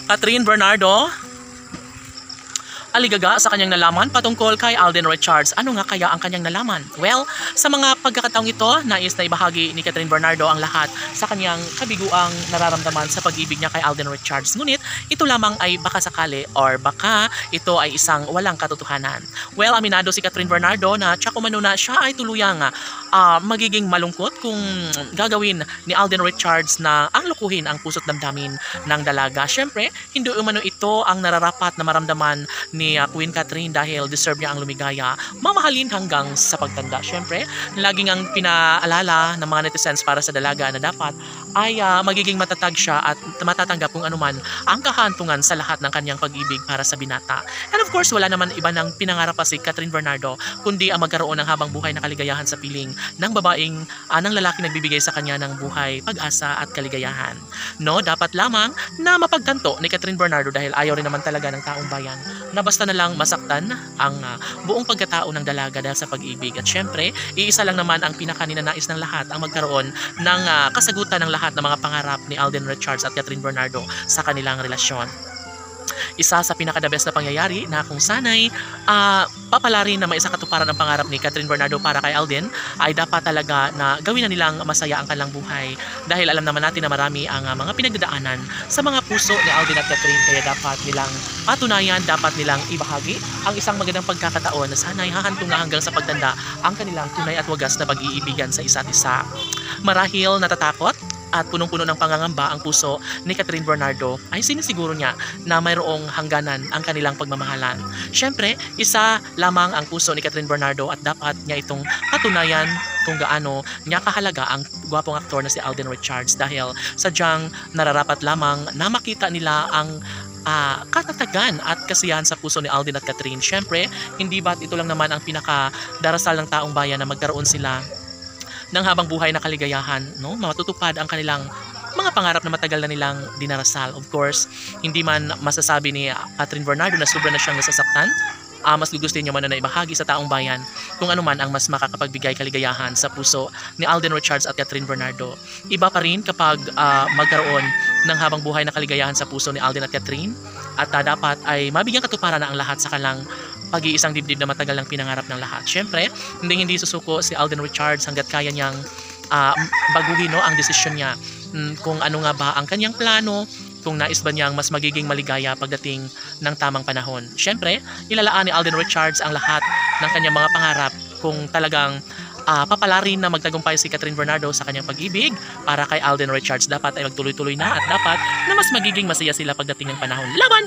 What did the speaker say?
Catherine Bernardo aligaga sa kanyang nalaman patungkol kay Alden Richards. Ano nga kaya ang kanyang nalaman? Well, sa mga pagkakataong ito, nais na ibahagi ni Catherine Bernardo ang lahat sa kanyang kabiguang nararamdaman sa pag-ibig niya kay Alden Richards. Ngunit, ito lamang ay baka sakali or baka ito ay isang walang katotohanan. Well, aminado si Catherine Bernardo na tsak umano na siya ay tuluyang magiging malungkot kung gagawin ni Alden Richards na ang lukuhin ang puso't damdamin ng dalaga. Siyempre, hindi umano ito ang nararapat na maramdaman ni Queen Catherine dahil deserve niya ang lumigaya, mamahalin hanggang sa pagtanda. Siyempre, laging ang pinaalala ng mga netizens para sa dalaga na dapat ay magiging matatag siya at matatanggap kung anuman ang kahantungan sa lahat ng kanyang pag-ibig para sa binata. And of course, wala naman iba ng pinangarap pa si Catherine Bernardo kundi ang magkaroon ng habang buhay na kaligayahan sa piling ng babaeng ng lalaki nagbibigay sa kanya ng buhay, pag-asa at kaligayahan. No, dapat lamang na mapagtanto ni Catherine Bernardo dahil ayaw rin naman talaga ng taong bayan na basta na lang masaktan ang buong pagkatao ng dalaga dahil sa pag-ibig. At syempre, iisa lang naman ang pinakaninanais ng lahat ang magkaroon ng kasagutan ng lahat ng mga pangarap ni Alden Richards at Catherine Bernardo sa kanilang relasyon. Isa sa pinaka-the best na pangyayari na kung sana'y papalarin na maisa katuparan ang pangarap ni Catherine Bernardo para kay Alden ay dapat talaga na gawin na nilang masaya ang kanilang buhay dahil alam naman natin na marami ang mga pinagdadaanan sa mga puso ni Alden at Catherine, kaya dapat nilang patunayan, dapat nilang ibahagi ang isang magandang pagkakataon na sana'y hahantunga hanggang sa pagtanda ang kanilang tunay at wagas na pag-iibigan sa isa't isa. Marahil natatakot at punong-puno ng pangangamba ang puso ni Catherine Bernardo ay sinisiguro niya na mayroong hangganan ang kanilang pagmamahalan. Siyempre, isa lamang ang puso ni Catherine Bernardo at dapat niya itong patunayan kung gaano niya kahalaga ang gwapong aktor na si Alden Richards dahil sadyang nararapat lamang na makita nila ang katatagan at kasiyahan sa puso ni Alden at Catherine. Siyempre, hindi ba't ito lang naman ang pinakadarasal ng taong bayan na magkaroon sila ng habang buhay na kaligayahan, no? Matutupad ang kanilang mga pangarap na matagal na nilang dinarasal. Of course, hindi man masasabi ni Catherine Bernardo na sobra na siyang nasasaktan. Mas gugustuhin niyo man na ibahagi sa taong bayan kung ano man ang mas makakapagbigay kaligayahan sa puso ni Alden Richards at Catherine Bernardo. Iba pa rin kapag magkaroon ng habang buhay na kaligayahan sa puso ni Alden at Catherine at dapat ay mabigyan katuparan na ang lahat sa kanilang pag-iisang dibdib na matagal ng pinangarap ng lahat. Siyempre, hindi susuko si Alden Richards hanggat kaya niyang baguhin ang desisyon niya kung ano nga ba ang kanyang plano, kung nais ba niyang mas magiging maligaya pagdating ng tamang panahon. Siyempre, ilalaan ni Alden Richards ang lahat ng kanyang mga pangarap kung talagang papalarin na magtagumpay si Catherine Bernardo sa kanyang pag-ibig para kay Alden Richards. Dapat ay magtuloy-tuloy na at dapat na mas magiging masaya sila pagdating ng panahon. Laban!